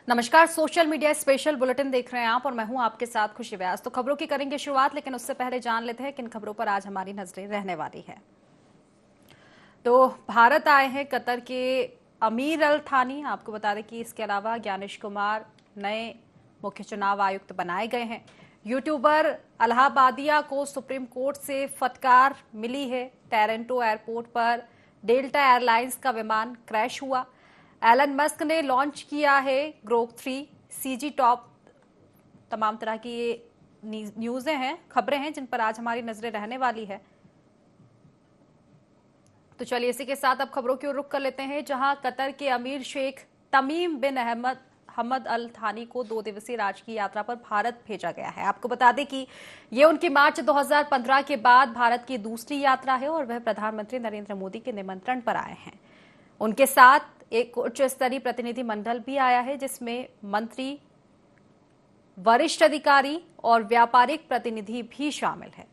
नमस्कार। Social media special bulletin देख रहे हैं आप और मैं हूं आपके साथ खुशी व्यास। तो खबरों की करेंगे शुरुआत, लेकिन उससे पहले जान लेते हैं किन खबरों पर आज हमारी नजरें रहने वाली है। तो भारत आए हैं कतर के अमीर अल थानी। आपको बता दें कि इसके अलावा ज्ञानेश कुमार नए मुख्य चुनाव आयुक्त बनाए गए हैं। यूट्यूबर इलाहाबादिया को सुप्रीम कोर्ट से फटकार मिली है। टोरंटो एयरपोर्ट पर डेल्टा एयरलाइंस का विमान क्रैश हुआ। एलन मस्क ने लॉन्च किया है ग्रोक 3 सीजी टॉप। तमाम तरह की ये न्यूज़ें हैं, खबरें हैं जिन पर आज हमारी नजरें रहने वाली है। तो चलिए इसी के साथ अब खबरों की ओर रुख कर लेते हैं, जहां कतर के अमीर शेख तमीम बिन हमद अल थानी को 2 दिवसीय राजकीय यात्रा पर भारत भेजा गया है। आपको बता दें कि ये उनकी मार्च 2015 के बाद भारत की दूसरी यात्रा है और वह प्रधानमंत्री नरेंद्र मोदी के निमंत्रण पर आए हैं। उनके साथ एक उच्च स्तरीय प्रतिनिधि मंडल भी आया है, जिसमें मंत्री, वरिष्ठ अधिकारी और व्यापारिक प्रतिनिधि भी शामिल है।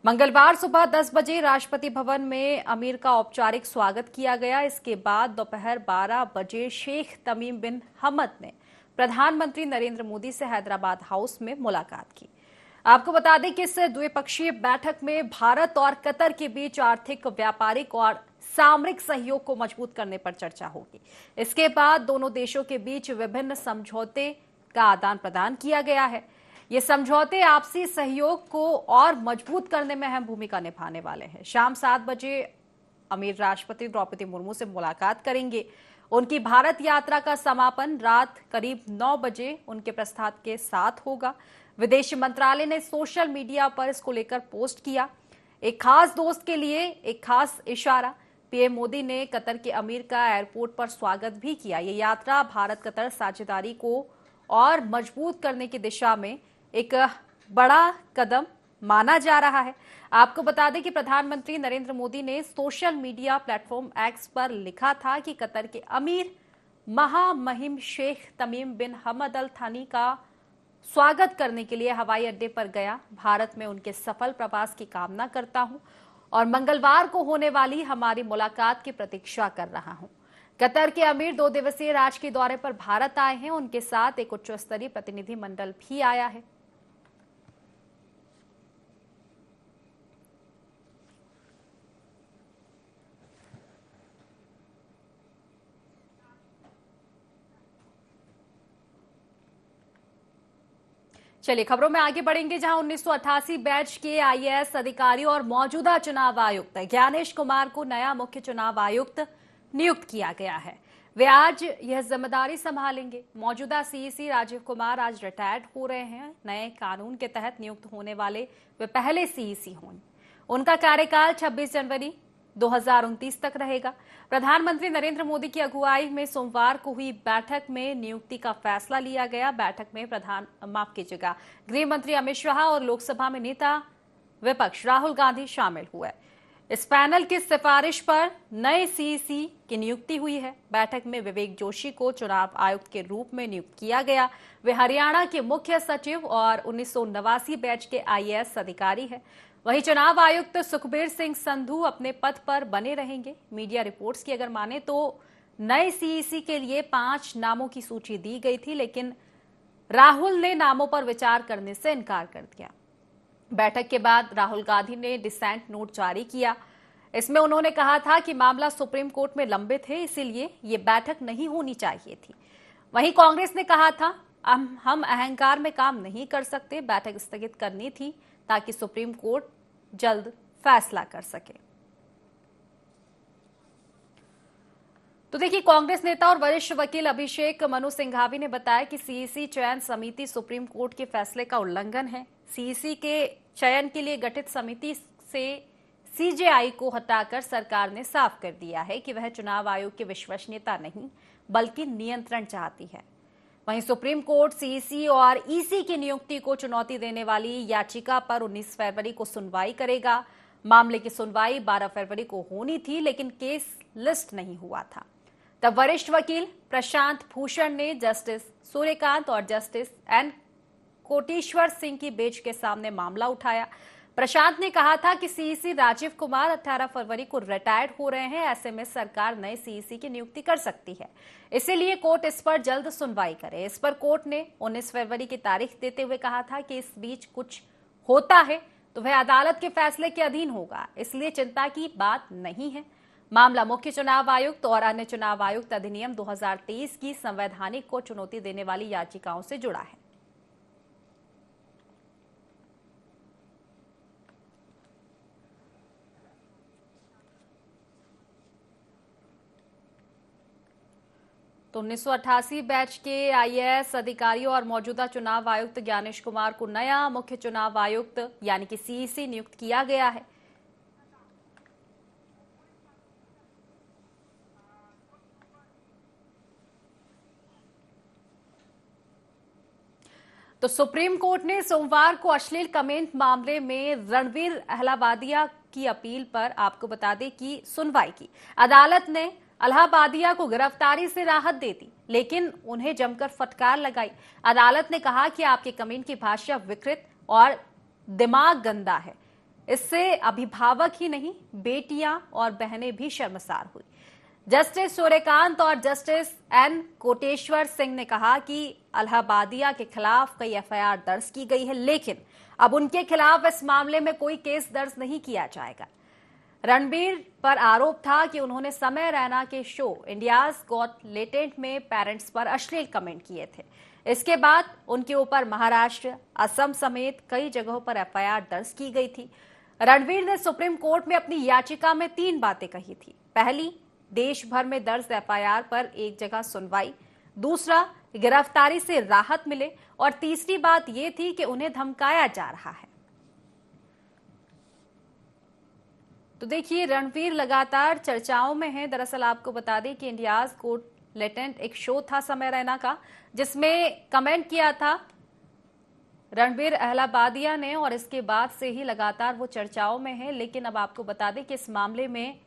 मंगलवार सुबह 10 बजे राष्ट्रपति भवन में अमीर का औपचारिक स्वागत किया गया। इसके बाद दोपहर 12 बजे शेख तमीम बिन हमद ने प्रधानमंत्री नरेंद्र मोदी से हैदराबाद हाउस में मुलाकात की। आपको बता दें कि इस द्विपक्षीय बैठक में भारत और कतर के बीच आर्थिक, व्यापारिक और सामरिक सहयोग को मजबूत करने पर चर्चा होगी। इसके बाद दोनों देशों के बीच विभिन्न समझौते का आदान प्रदान किया गया है। ये समझौते आपसी सहयोग को और मजबूत करने में अहम भूमिका निभाने वाले हैं। शाम 7 बजे अमीर राष्ट्रपति द्रौपदी मुर्मू से मुलाकात करेंगे। उनकी भारत यात्रा का समापन रात करीब 9 बजे उनके प्रस्थान के साथ होगा। विदेश मंत्रालय ने सोशल मीडिया पर इसको लेकर पोस्ट किया। एक खास दोस्त के लिए एक खास इशारा। पीएम मोदी ने कतर के अमीर का एयरपोर्ट पर स्वागत भी किया। ये यात्रा भारत कतर साझेदारी को और मजबूत करने की दिशा में एक बड़ा कदम माना जा रहा है। आपको बता दें कि प्रधानमंत्री नरेंद्र मोदी ने सोशल मीडिया प्लेटफॉर्म एक्स पर लिखा था कि कतर के अमीर महामहिम शेख तमीम बिन हमद अल थानी का स्वागत करने के लिए हवाई अड्डे पर गया। भारत में उनके सफल प्रवास की कामना करता हूं और मंगलवार को होने वाली हमारी मुलाकात की प्रतीक्षा कर रहा हूं। कतर के अमीर 2 दिवसीय राजकीय दौरे पर भारत आए हैं। उनके साथ एक उच्च स्तरीय प्रतिनिधि मंडल भी आया है। चलिए खबरों में आगे बढ़ेंगे, जहां 1988 बैच के आईएएस अधिकारी और मौजूदा चुनाव आयुक्त ज्ञानेश कुमार को नया मुख्य चुनाव आयुक्त नियुक्त किया गया है। वे आज यह जिम्मेदारी संभालेंगे। मौजूदा सीईसी राजीव कुमार आज रिटायर्ड हो रहे हैं। नए कानून के तहत नियुक्त होने वाले वे पहले सीईसी होंगे। उनका कार्यकाल 26 जनवरी 2029 तक रहेगा। प्रधानमंत्री नरेंद्र मोदी की अगुवाई में सोमवार को हुई बैठक में नियुक्ति का फैसला लिया गया। बैठक में गृह मंत्री अमित शाह और लोकसभा में नेता विपक्ष राहुल गांधी शामिल हुए। इस पैनल की सिफारिश पर नए सीईसी की नियुक्ति हुई है। बैठक में विवेक जोशी को चुनाव आयुक्त के रूप में नियुक्त किया गया। वे हरियाणा के मुख्य सचिव और 1989 बैच के आईएएस अधिकारी हैं। वहीं चुनाव आयुक्त सुखबीर सिंह संधू अपने पद पर बने रहेंगे। मीडिया रिपोर्ट्स की अगर माने तो नए सीईसी के लिए 5 नामों की सूची दी गई थी, लेकिन राहुल ने नामों पर विचार करने से इनकार कर दिया। बैठक के बाद राहुल गांधी ने डिसेंट नोट जारी किया। इसमें उन्होंने कहा था कि मामला सुप्रीम कोर्ट में लंबित है, इसीलिए ये बैठक नहीं होनी चाहिए थी। वहीं कांग्रेस ने कहा था हम अहंकार में काम नहीं कर सकते, बैठक स्थगित करनी थी ताकि सुप्रीम कोर्ट जल्द फैसला कर सके। तो देखिए, कांग्रेस नेता और वरिष्ठ वकील अभिषेक मनु सिंघावी ने बताया कि सीईसी चयन समिति सुप्रीम कोर्ट के फैसले का उल्लंघन है। सीईसी के चयन के लिए गठित समिति से सीजेआई को हटाकर सरकार ने साफ कर दिया है कि वह चुनाव आयोग की विश्वसनीयता नहीं बल्कि नियंत्रण चाहती है। वहीं सुप्रीम कोर्ट सीईसी और ईसी की नियुक्ति को चुनौती देने वाली याचिका पर 19 फरवरी को सुनवाई करेगा। मामले की सुनवाई 12 फरवरी को होनी थी, लेकिन केस लिस्ट नहीं हुआ था। तब वरिष्ठ वकील प्रशांत भूषण ने जस्टिस सूर्यकांत और जस्टिस एन कोटेश्वर सिंह की बेंच के सामने मामला उठाया। प्रशांत ने कहा था कि सीईसी राजीव कुमार 18 फरवरी को रिटायर्ड हो रहे हैं, ऐसे में सरकार नए सीईसी की नियुक्ति कर सकती है, इसीलिए कोर्ट इस पर जल्द सुनवाई करे। इस पर कोर्ट ने 19 फरवरी की तारीख देते हुए कहा था कि इस बीच कुछ होता है तो वह अदालत के फैसले के अधीन होगा, इसलिए चिंता की बात नहीं है। मामला मुख्य चुनाव आयुक्त और अन्य चुनाव आयुक्त अधिनियम 2023 की संवैधानिक को चुनौती देने वाली याचिकाओं से जुड़ा है। तो 1988 बैच के आईएएस अधिकारियों और मौजूदा चुनाव आयुक्त ज्ञानेश कुमार को नया मुख्य चुनाव आयुक्त यानी कि सीईसी नियुक्त किया गया है। तो सुप्रीम कोर्ट ने सोमवार को अश्लील कमेंट मामले में रणवीर अहलावालिया की अपील पर आपको बता दें कि सुनवाई की। अदालत ने अहलावालिया को गिरफ्तारी से राहत दे दी, लेकिन उन्हें जमकर फटकार लगाई। अदालत ने कहा कि आपके कमेंट की भाषा विकृत और दिमाग गंदा है, इससे अभिभावक ही नहीं बेटियां और बहनें भी शर्मसार हुई। जस्टिस सूर्यकांत और जस्टिस एन कोटेश्वर सिंह ने कहा कि अहलावालिया के खिलाफ कई एफआईआर दर्ज की गई है, लेकिन अब उनके खिलाफ इस मामले में कोई केस दर्ज नहीं किया जाएगा। रणबीर पर आरोप था कि उन्होंने समय रैना के शो इंडियाज गॉट टैलेंट में पेरेंट्स पर अश्लील कमेंट किए थे। इसके बाद उनके ऊपर महाराष्ट्र, असम समेत कई जगहों पर एफआईआर दर्ज की गई थी। रणबीर ने सुप्रीम कोर्ट में अपनी याचिका में 3 बातें कही थी। पहली, देश भर में दर्ज एफआईआर पर एक जगह सुनवाई। दूसरा, गिरफ्तारी से राहत मिले। और तीसरी बात यह थी कि उन्हें धमकाया जा रहा है। तो देखिए, रणबीर लगातार चर्चाओं में है। दरअसल आपको बता दें कि इंडियाज गॉट टैलेंट एक शो था समय रैना का, जिसमें कमेंट किया था रणबीर अहलावालिया ने, और इसके बाद से ही लगातार वो चर्चाओं में है। लेकिन अब आपको बता दें कि इस मामले में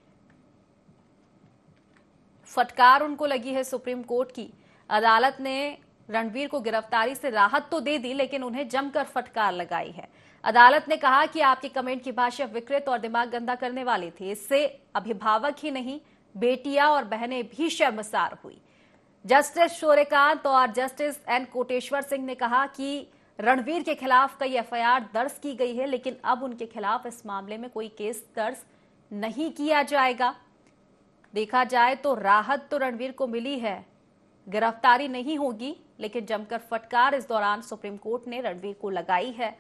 फटकार उनको लगी है सुप्रीम कोर्ट की। अदालत ने रणबीर को गिरफ्तारी से राहत तो दे दी, लेकिन उन्हें जमकर फटकार लगाई है। अदालत ने कहा कि आपके कमेंट की भाषा विकृत और दिमाग गंदा करने वाली थी, इससे अभिभावक ही नहीं बेटियां और बहनें भी शर्मसार हुई। जस्टिस सूर्यकांत और जस्टिस एन कोटेश्वर सिंह ने कहा कि रणबीर के खिलाफ कई एफआईआर दर्ज की गई है, लेकिन अब उनके खिलाफ इस मामले में कोई केस दर्ज नहीं किया जाएगा। देखा जाए तो राहत तो रणबीर को मिली है, गिरफ्तारी नहीं होगी, लेकिन जमकर फटकार इस दौरान सुप्रीम कोर्ट ने रणबीर को लगाई है।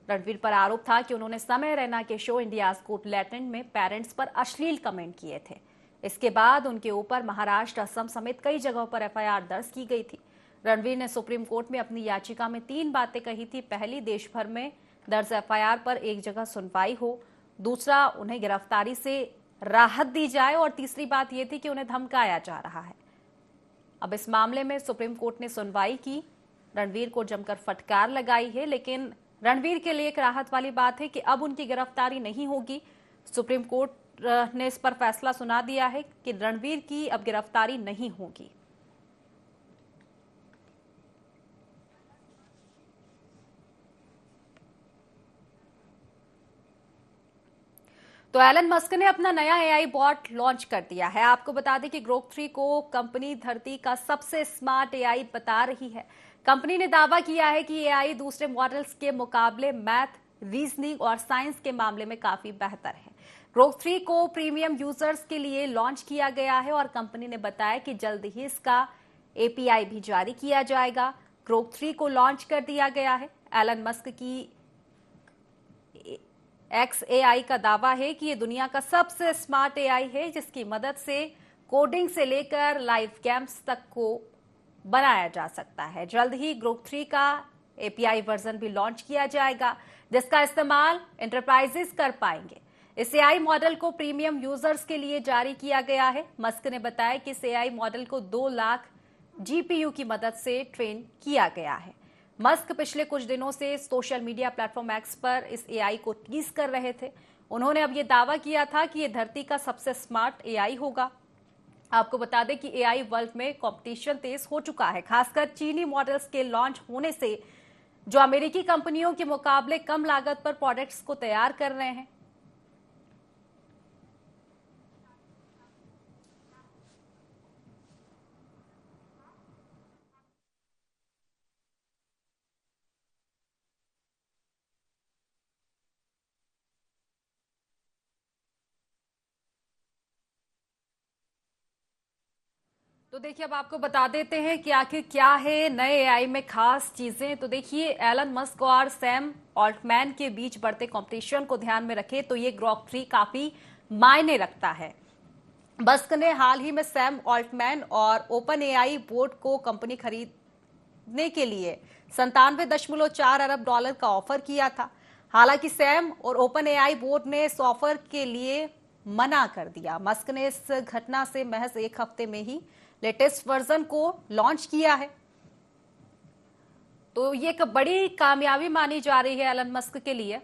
रणबीर पर आरोप था कि उन्होंने समय रैना के शो इंडियाज गॉट टैलेंट में पेरेंट्स पर अश्लील कमेंट किए थे। इसके बाद उनके ऊपर महाराष्ट्र, असम समेत कई जगहों पर एफआईआर दर्ज की गई थी। रणबीर ने सुप्रीम कोर्ट में अपनी याचिका में 3 बातें कही थी। पहली, देश भर में दर्ज एफआईआर पर एक जगह सुनवाई हो। दूसरा, उन्हें गिरफ्तारी से राहत दी जाए। और तीसरी बात यह थी कि उन्हें धमकाया जा रहा है। अब इस मामले में सुप्रीम कोर्ट ने सुनवाई की, रणबीर को जमकर फटकार लगाई है, लेकिन रणबीर के लिए एक राहत वाली बात है कि अब उनकी गिरफ्तारी नहीं होगी। सुप्रीम कोर्ट ने इस पर फैसला सुना दिया है कि रणबीर की अब गिरफ्तारी नहीं होगी। तो एलन मस्क ने अपना नया एआई बॉट लॉन्च कर दिया है। आपको बता दें कि ग्रोक 3 को कंपनी धरती का सबसे स्मार्ट एआई बता रही है। कंपनी ने दावा किया है कि एआई दूसरे मॉडल्स के मुकाबले मैथ, रीजनिंग और साइंस के मामले में काफी बेहतर है। ग्रोक 3 को प्रीमियम यूजर्स के लिए लॉन्च किया गया है और कंपनी ने बताया कि जल्द ही इसका एपीआई भी जारी किया जाएगा। ग्रोक 3 को लॉन्च कर दिया गया है। एलन मस्क की XAI का दावा है कि ये दुनिया का सबसे स्मार्ट एआई है, जिसकी मदद से कोडिंग से लेकर लाइव गेम्स तक को बनाया जा सकता है। जल्द ही ग्रोक 3 का एपीआई वर्जन भी लॉन्च किया जाएगा, जिसका इस्तेमाल एंटरप्राइजेस कर पाएंगे। इस एआई मॉडल को प्रीमियम यूजर्स के लिए जारी किया गया है। मस्क ने बताया कि इस एआई मॉडल को 2 लाख जीपीयू की मदद से ट्रेन किया गया है। मस्क पिछले कुछ दिनों से सोशल मीडिया प्लेटफॉर्म एक्स पर इस एआई को टीज कर रहे थे। उन्होंने अब ये दावा किया था कि ये धरती का सबसे स्मार्ट एआई होगा। आपको बता दें कि एआई वर्ल्ड में कंपटीशन तेज हो चुका है। खासकर चीनी मॉडल्स के लॉन्च होने से जो अमेरिकी कंपनियों के मुकाबले कम लागत पर प्रोडक्ट्स को तैयार कर रहे हैं। तो देखिए, अब आपको बता देते हैं कि आखिर क्या है नए एआई में खास चीजें। तो देखिए, एलन मस्क और सैम ऑल्टमैन के बीच बढ़ते कंपटीशन को ध्यान में रखे तो ये ग्रॉक 3 काफी मायने रखता है। मस्क ने हाल ही में सैम ऑल्टमैन और ओपन एआई बोर्ड को कंपनी खरीदने के लिए 97.4 अरब डॉलर का ऑफर किया था। हालांकि सैम और ओपन एआई बोर्ड ने इस ऑफर के लिए मना कर दिया। मस्क ने इस घटना से महज एक हफ्ते में ही लेटेस्ट वर्जन को लॉन्च किया है। तो ये एक बड़ी कामयाबी मानी जा रही है एलन मस्क के लिए।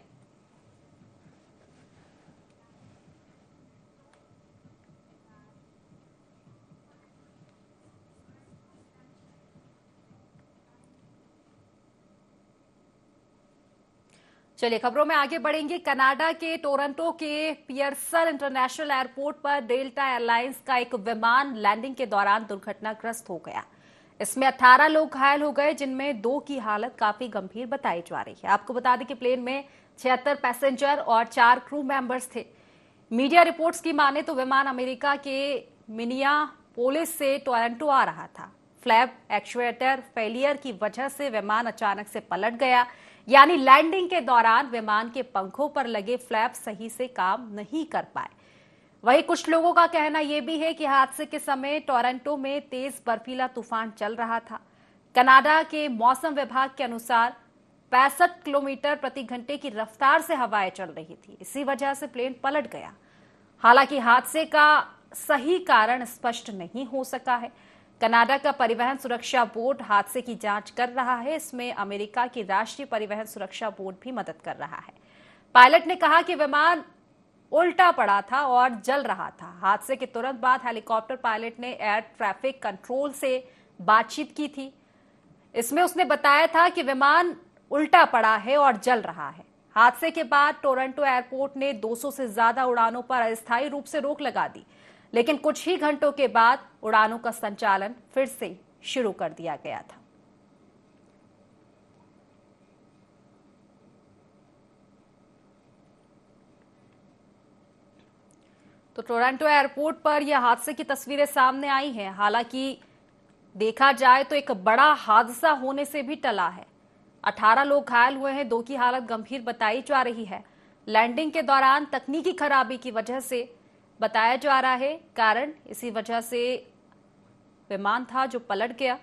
चलिए, खबरों में आगे बढ़ेंगे। कनाडा के टोरंटो के पियर्सन इंटरनेशनल एयरपोर्ट पर डेल्टा एयरलाइंस का एक विमान लैंडिंग के दौरान दुर्घटनाग्रस्त हो गया। इसमें 18 लोग घायल हो गए, जिनमें 2 की हालत काफी गंभीर बताई जा रही है। आपको बता दें कि प्लेन में 76 पैसेंजर और 4 क्रू मेंबर्स थे। मीडिया रिपोर्ट्स की माने तो विमान अमेरिका के मिनियापोलिस से टोरंटो आ रहा था। फ्लैप एक्चुएटर फेलियर की वजह से विमान अचानक से पलट गया, यानी लैंडिंग के दौरान विमान के पंखों पर लगे फ्लैप सही से काम नहीं कर पाए। वहीं कुछ लोगों का कहना यह भी है कि हादसे के समय टोरंटो में तेज बर्फीला तूफान चल रहा था। कनाडा के मौसम विभाग के अनुसार 65 किलोमीटर प्रति घंटे की रफ्तार से हवाएं चल रही थी। इसी वजह से प्लेन पलट गया। हालांकि हादसे का सही कारण स्पष्ट नहीं हो सका है। कनाडा का परिवहन सुरक्षा बोर्ड हादसे की जांच कर रहा है। इसमें अमेरिका की राष्ट्रीय परिवहन सुरक्षा बोर्ड भी मदद कर रहा है। पायलट ने कहा कि विमान उल्टा पड़ा था और जल रहा था। हादसे के तुरंत बाद हेलीकॉप्टर पायलट ने एयर ट्रैफिक कंट्रोल से बातचीत की थी। इसमें उसने बताया था कि विमान उल्टा पड़ा है और जल रहा है। हादसे के बाद टोरंटो एयरपोर्ट ने 200 से ज्यादा उड़ानों पर अस्थायी रूप से रोक लगा दी, लेकिन कुछ ही घंटों के बाद उड़ानों का संचालन फिर से शुरू कर दिया गया था। तो टोरंटो एयरपोर्ट पर यह हादसे की तस्वीरें सामने आई हैं। हालांकि देखा जाए तो एक बड़ा हादसा होने से भी टला है। 18 लोग घायल हुए हैं, 2 की हालत गंभीर बताई जा रही है। लैंडिंग के दौरान तकनीकी खराबी की वजह से बताया जा रहा है कारण, इसी वजह से विमान था जो पलट गया।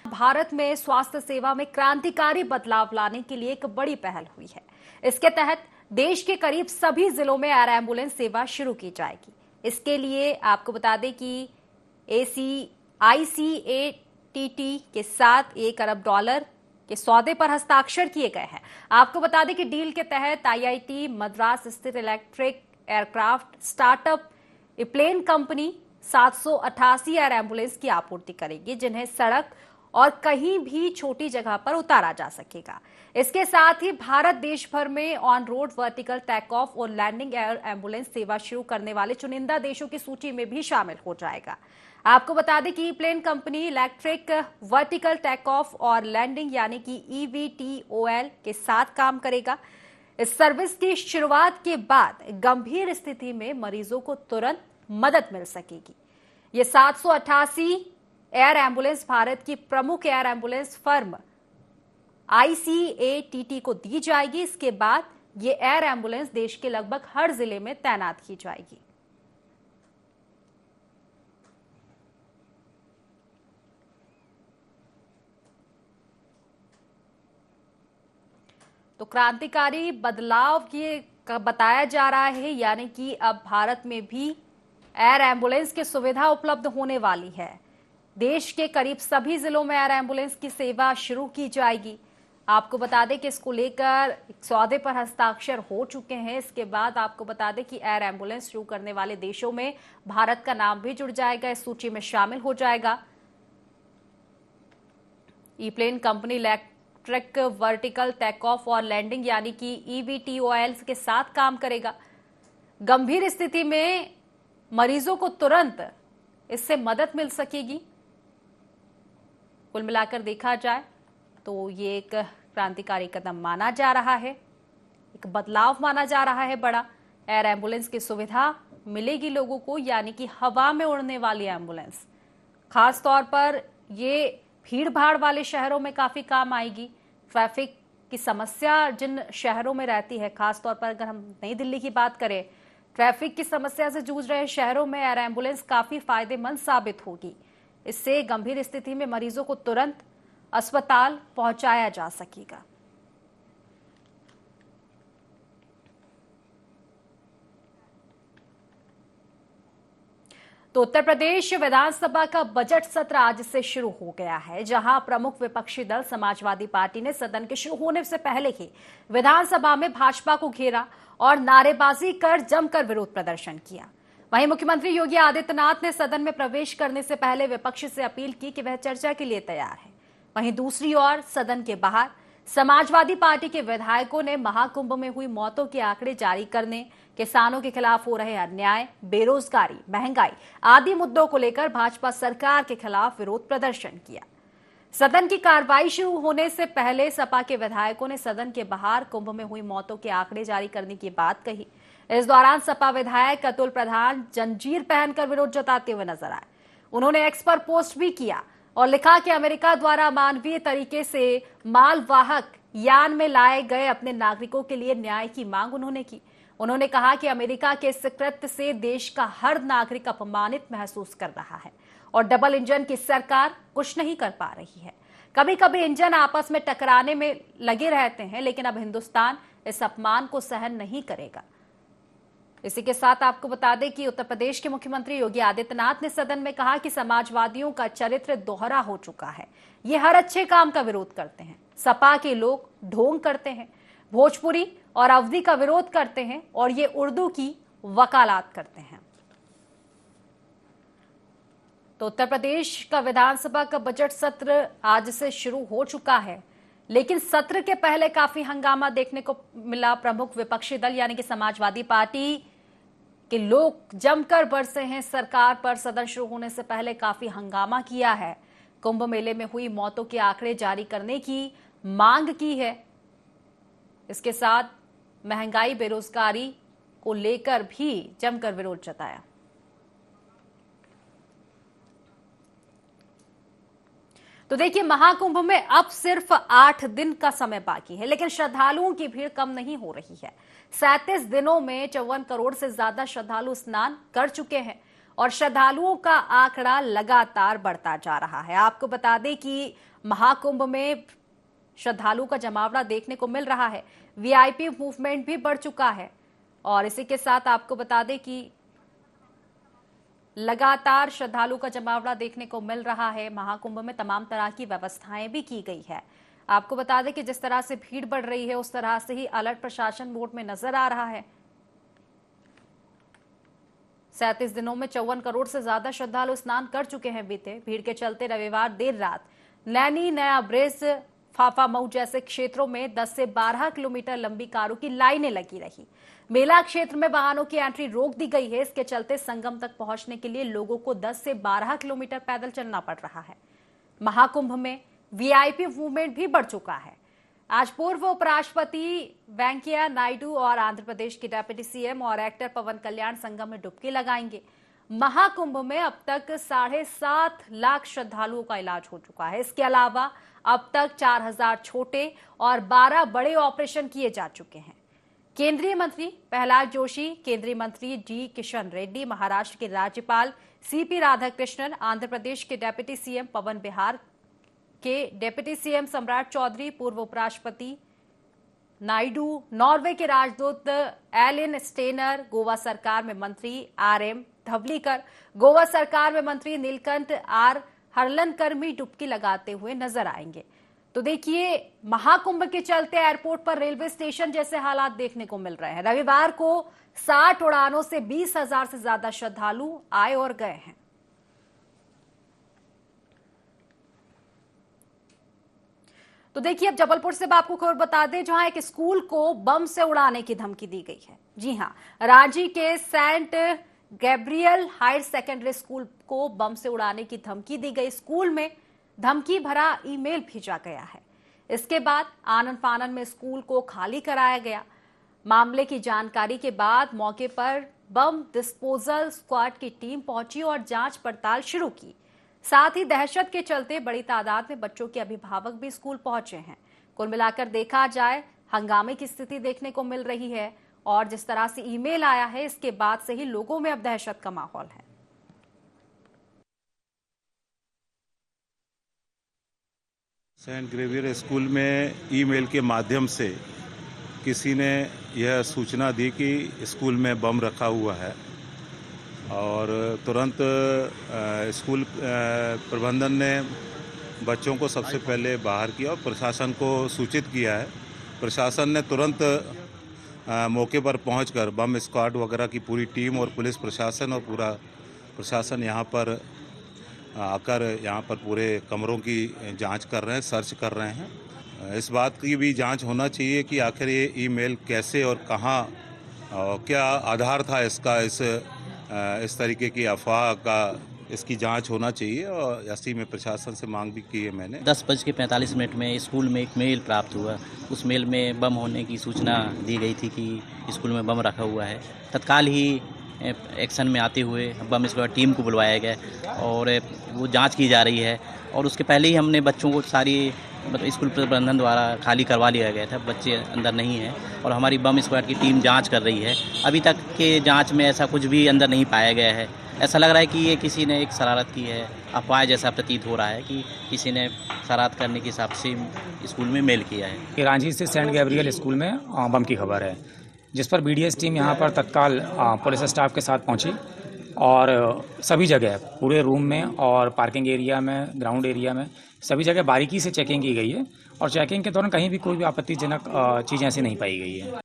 भारत में स्वास्थ्य सेवा में क्रांतिकारी बदलाव लाने के लिए एक बड़ी पहल हुई है। इसके तहत देश के करीब सभी जिलों में एयर एम्बुलेंस सेवा शुरू की जाएगी। इसके लिए आपको बता दें कि ICATT के साथ 1 अरब डॉलर के सौदे पर हस्ताक्षर किए गए हैं। आपको बता दें कि डील के तहत IIT मद्रास स्थित electric aircraft startup ePlane company 788 air ambulance की आपूर्ति करेगी, जिन्हें सड़क और कहीं भी छोटी जगह पर उतारा जा सकेगा। इसके साथ ही भारत देश भर में on road vertical take off और लैंडिंग एयर एम्बुलेंस सेवा शुरू करने वाले चुनिंदा देशों की सूची में भी शामिल हो जाएगा। आपको बता दें कि plane company electric vertical take off और लैंडिंग यानी कि EVTOL के साथ काम करेगा। इस सर्विस की शुरुआत के बाद गंभीर स्थिति में मरीजों को तुरंत मदद मिल सकेगी। ये 788 एयर एम्बुलेंस भारत की प्रमुख एयर एम्बुलेंस फर्म ICATT को दी जाएगी। इसके बाद ये एयर एम्बुलेंस देश के लगभग हर जिले में तैनात की जाएगी। तो क्रांतिकारी बदलाव ये बताया जा रहा है, यानी कि अब भारत में भी एयर एम्बुलेंस की सुविधा उपलब्ध होने वाली है। देश के करीब सभी जिलों में एयर एम्बुलेंस की सेवा शुरू की जाएगी। आपको बता दें कि इसको लेकर सौदे पर हस्ताक्षर हो चुके हैं। इसके बाद आपको बता दें कि एयर एम्बुलेंस शुरू करने वाले देशों में भारत का नाम भी जुड़ जाएगा, इस सूची में शामिल हो जाएगा। EPlane company electric vertical take off और लैंडिंग यानी कि ईवीटीओएल के साथ काम करेगा। गंभीर स्थिति में मरीजों को तुरंत इससे मदद मिल सकेगी। कुल मिलाकर देखा जाए तो ये एक क्रांतिकारी कदम माना जा रहा है, एक बदलाव माना जा रहा है बड़ा। एयर एम्बुलेंस की सुविधा मिलेगी लोगों को, यानी कि हवा में उड़ने वाली एम्बुलेंस। खास तौर पर ये भीड़ भाड़ वाले शहरों में काफी काम आएगी। ट्रैफिक की समस्या जिन शहरों में रहती है, खास तौर पर अगर हम नई दिल्ली की बात करें, ट्रैफिक की समस्या से जूझ रहे शहरों में एयर एम्बुलेंस काफी फायदेमंद साबित होगी। इससे गंभीर स्थिति में मरीजों को तुरंत अस्पताल पहुंचाया जा सकेगा। तो उत्तर प्रदेश विधानसभा का बजट सत्र आज से शुरू हो गया है, जहां प्रमुख विपक्षी दल समाजवादी पार्टी ने सदन के शुरू होने से पहले ही विधानसभा में भाजपा को घेरा और नारेबाजी कर जमकर विरोध प्रदर्शन किया। वहीं मुख्यमंत्री योगी आदित्यनाथ ने सदन में प्रवेश करने से पहले विपक्ष से अपील की कि वह चर्चा के लिए तैयार है। वहीं दूसरी ओर सदन के बाहर समाजवादी पार्टी के विधायकों ने महाकुंभ में हुई मौतों के आंकड़े जारी करने, किसानों के खिलाफ हो रहे अन्याय, बेरोजगारी, महंगाई आदि मुद्दों को लेकर भाजपा सरकार के खिलाफ विरोध प्रदर्शन किया। सदन की कार्रवाई शुरू होने से पहले सपा के विधायकों ने सदन के बाहर कुंभ में हुई मौतों के आंकड़े जारी करने की बात कही। इस दौरान सपा विधायक अतुल प्रधान जंजीर पहनकर विरोध जताते हुए नजर आए। उन्होंने एक्स पर पोस्ट भी किया और लिखा कि अमेरिका द्वारा मानवीय तरीके से मालवाहक यान में लाए गए अपने नागरिकों के लिए न्याय की मांग उन्होंने की। उन्होंने कहा कि अमेरिका के इस कृत्य से देश का हर नागरिक अपमानित महसूस कर रहा है और डबल इंजन की सरकार कुछ नहीं कर पा रही है। कभी कभी इंजन आपस में टकराने में लगे रहते हैं, लेकिन अब हिंदुस्तान इस अपमान को सहन नहीं करेगा। इसी के साथ आपको बता दें कि उत्तर प्रदेश के मुख्यमंत्री योगी आदित्यनाथ ने सदन में कहा कि समाजवादियों का चरित्र दोहरा हो चुका है। ये हर अच्छे काम का विरोध करते हैं। सपा के लोग ढोंग करते हैं, भोजपुरी और अवधी का विरोध करते हैं और ये उर्दू की वकालत करते हैं। तो उत्तर प्रदेश का विधानसभा का बजट सत्र आज से शुरू हो चुका है, लेकिन सत्र के पहले काफी हंगामा देखने को मिला। प्रमुख विपक्षी दल यानी कि समाजवादी पार्टी के लोग जमकर बरसे हैं सरकार पर। सदन शुरू होने से पहले काफी हंगामा किया है। कुंभ मेले में हुई मौतों के आंकड़े जारी करने की मांग की है। इसके साथ महंगाई, बेरोजगारी को लेकर भी जमकर विरोध जताया। तो देखिए, महाकुंभ में अब सिर्फ 8 दिन का समय बाकी है, लेकिन श्रद्धालुओं की भीड़ कम नहीं हो रही है। 37 दिनों में 54 करोड़ से ज्यादा श्रद्धालु स्नान कर चुके हैं और श्रद्धालुओं का आंकड़ा लगातार बढ़ता जा रहा है। आपको बता दें कि महाकुंभ में श्रद्धालुओं का जमावड़ा देखने को मिल रहा है। वीआईपी मूवमेंट भी बढ़ चुका है और इसी के साथ आपको बता दें कि लगातार श्रद्धालु का जमावड़ा देखने को मिल रहा है। महाकुंभ में तमाम तरह की व्यवस्थाएं भी की गई है। आपको बता दें कि जिस तरह से भीड़ बढ़ रही है, उस तरह से ही अलर्ट प्रशासन मोड में नजर आ रहा है। 37 दिनों में 54 करोड़ से ज्यादा श्रद्धालु स्नान कर चुके हैं बीते। भीड़ के चलते रविवार देर रात नैनी, नया ब्रिज, फाफामऊ जैसे क्षेत्रों में 10 से 12 किलोमीटर लंबी कारों की लाइनें लगी रही। मेला क्षेत्र में वाहनों की एंट्री रोक दी गई है। इसके चलते संगम तक पहुंचने के लिए लोगों को 10 से 12 किलोमीटर पैदल चलना पड़ रहा है। महाकुंभ में वीआईपी मूवमेंट भी बढ़ चुका है। आज पूर्व उपराष्ट्रपति वेंकैया नायडू और आंध्र प्रदेश के डिप्टी सीएम और एक्टर पवन कल्याण संगम में डुबकी लगाएंगे। महाकुंभ में अब तक 7.5 लाख श्रद्धालुओं का इलाज हो चुका है। इसके अलावा अब तक 4000 छोटे और 12 बड़े ऑपरेशन किए जा चुके हैं। केंद्रीय मंत्री प्रहलाद जोशी, केंद्रीय मंत्री जी किशन रेड्डी, महाराष्ट्र के राज्यपाल सीपी राधाकृष्णन, आंध्र प्रदेश के डिप्टी सीएम पवन, बिहार के डिप्टी सीएम सम्राट चौधरी, पूर्व उपराष्ट्रपति नायडू, नॉर्वे के राजदूत एलिन स्टेनर, गोवा सरकार में मंत्री आरएम धवलीकर, गोवा सरकार में मंत्री नीलकंठ आर हरलनकर भी डुबकी लगाते हुए नजर आएंगे। तो देखिए, महाकुंभ के चलते एयरपोर्ट पर रेलवे स्टेशन जैसे हालात देखने को मिल रहे हैं। रविवार को 60 उड़ानों से 20,000 से ज्यादा श्रद्धालु आए और गए हैं। तो देखिए, अब जबलपुर से आपको खबर बता दें, जहां एक स्कूल को बम से उड़ाने की धमकी दी गई है। जी हां, रांची के saint Gabriel higher secondary school को बम से उड़ाने की धमकी दी गई। स्कूल में धमकी भरा ईमेल भेजा गया है। इसके बाद आनन फानन में स्कूल को खाली कराया गया। मामले की जानकारी के बाद मौके पर बम डिस्पोजल स्क्वाड की टीम पहुंची और जांच पड़ताल शुरू की। साथ ही दहशत के चलते बड़ी तादाद में बच्चों के अभिभावक भी स्कूल पहुंचे हैं। कुल मिलाकर देखा जाए, हंगामे की स्थिति देखने को मिल रही है और जिस तरह से ईमेल आया है, इसके बाद से ही लोगों में अब दहशत का माहौल है। सेंट ग्रेवियर स्कूल में ईमेल के माध्यम से किसी ने यह सूचना दी कि स्कूल में बम रखा हुआ है और तुरंत स्कूल प्रबंधन ने बच्चों को सबसे पहले बाहर किया और प्रशासन को सूचित किया है। प्रशासन ने तुरंत मौके पर पहुंचकर बम स्क्वाड वगैरह की पूरी टीम और पुलिस प्रशासन और पूरा प्रशासन यहां पर आकर यहाँ पर पूरे कमरों की जांच कर रहे हैं, सर्च कर रहे हैं। इस बात की भी जांच होना चाहिए कि आखिर ये ईमेल कैसे और कहाँ और क्या आधार था इसका, इस तरीके की अफवाह का, इसकी जांच होना चाहिए। और ऐसी में प्रशासन से मांग भी की है मैंने। 10:45 में स्कूल में एक मेल प्राप्त हुआ। उस मेल में बम होने की सूचना दी गई थी कि स्कूल में बम रखा हुआ है। तत्काल ही एक्शन में आते हुए बम स्क्वाड टीम को बुलवाया गया और वो जांच की जा रही है। और उसके पहले ही हमने बच्चों को सारी स्कूल प्रबंधन द्वारा खाली करवा लिया गया था। बच्चे अंदर नहीं हैं और हमारी बम स्क्वाड की टीम जांच कर रही है। अभी तक के जांच में ऐसा कुछ भी अंदर नहीं पाया गया है। ऐसा लग रहा है कि ये किसी ने एक शरारत की है। अफवाह जैसा प्रतीत हो रहा है कि किसी ने शरारत करने के हिसाब से स्कूल में मेल किया है। रांची से सेंट गैब्रियल स्कूल में बम की खबर है, जिस पर बीडीएस टीम यहाँ पर तत्काल पुलिस स्टाफ के साथ पहुँची और सभी जगह, पूरे रूम में और पार्किंग एरिया में, ग्राउंड एरिया में, सभी जगह बारीकी से चेकिंग की गई है और चेकिंग के दौरान कहीं भी कोई भी आपत्तिजनक चीज़ ऐसी नहीं पाई गई है।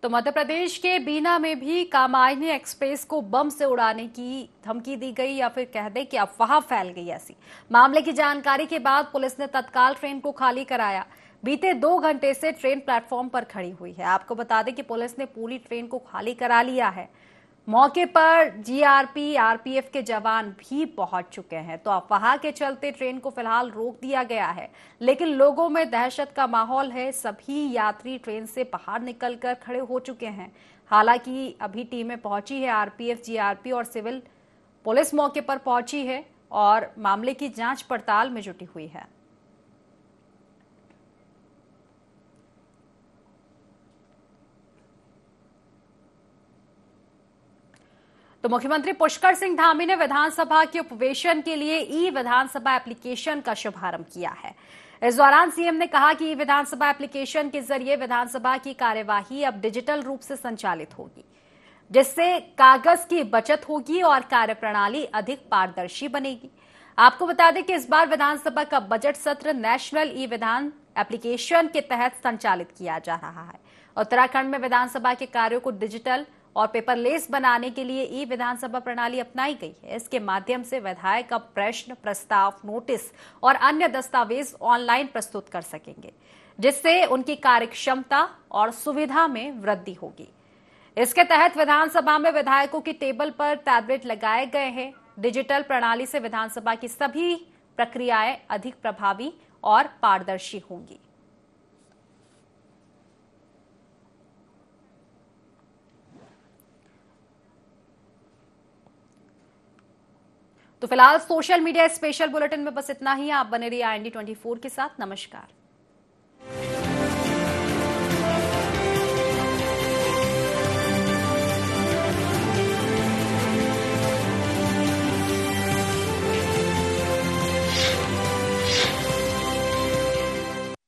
तो मध्य प्रदेश के बीना में भी कामायनी एक्सप्रेस को बम से उड़ाने की धमकी दी गई, या फिर कह दें कि अफवाह फैल गई। ऐसी मामले की जानकारी के बाद पुलिस ने तत्काल ट्रेन को खाली कराया। बीते 2 घंटे से ट्रेन प्लेटफॉर्म पर खड़ी हुई है। आपको बता दें कि पुलिस ने पूरी ट्रेन को खाली करा लिया है। मौके पर जीआरपी, आरपीएफ के जवान भी पहुंच चुके हैं। तो अफवाह के चलते ट्रेन को फिलहाल रोक दिया गया है, लेकिन लोगों में दहशत का माहौल है। सभी यात्री ट्रेन से बाहर निकलकर खड़े हो चुके हैं। हालांकि अभी टीमें पहुंची है, आरपीएफ, जीआरपी और सिविल पुलिस मौके पर पहुंची है और मामले की जांच पड़ताल में जुटी हुई है। तो मुख्यमंत्री पुष्कर सिंह धामी ने विधानसभा के उपवेशन के लिए ई विधानसभा एप्लीकेशन का शुभारंभ किया है। इस दौरान सीएम ने कहा कि ई विधानसभा एप्लीकेशन के जरिए विधानसभा की कार्यवाही अब डिजिटल रूप से संचालित होगी, जिससे कागज की बचत होगी और कार्यप्रणाली अधिक पारदर्शी बनेगी। आपको बता दें कि इस बार विधानसभा का बजट सत्र नेशनल ई विधान एप्लीकेशन के तहत संचालित किया जा रहा है। उत्तराखंड में विधानसभा के कार्यों को डिजिटल और पेपरलेस बनाने के लिए ई विधानसभा प्रणाली अपनाई गई है। इसके माध्यम से विधायक अब प्रश्न, प्रस्ताव, नोटिस और अन्य दस्तावेज ऑनलाइन प्रस्तुत कर सकेंगे, जिससे उनकी कार्यक्षमता और सुविधा में वृद्धि होगी। इसके तहत विधानसभा में विधायकों की टेबल पर टैबलेट लगाए गए हैं। डिजिटल प्रणाली से विधानसभा की सभी प्रक्रियाएं अधिक प्रभावी और पारदर्शी होंगी। तो फिलहाल सोशल मीडिया स्पेशल बुलेटिन में बस इतना ही। आप बने रहिए IND24 के साथ। नमस्कार।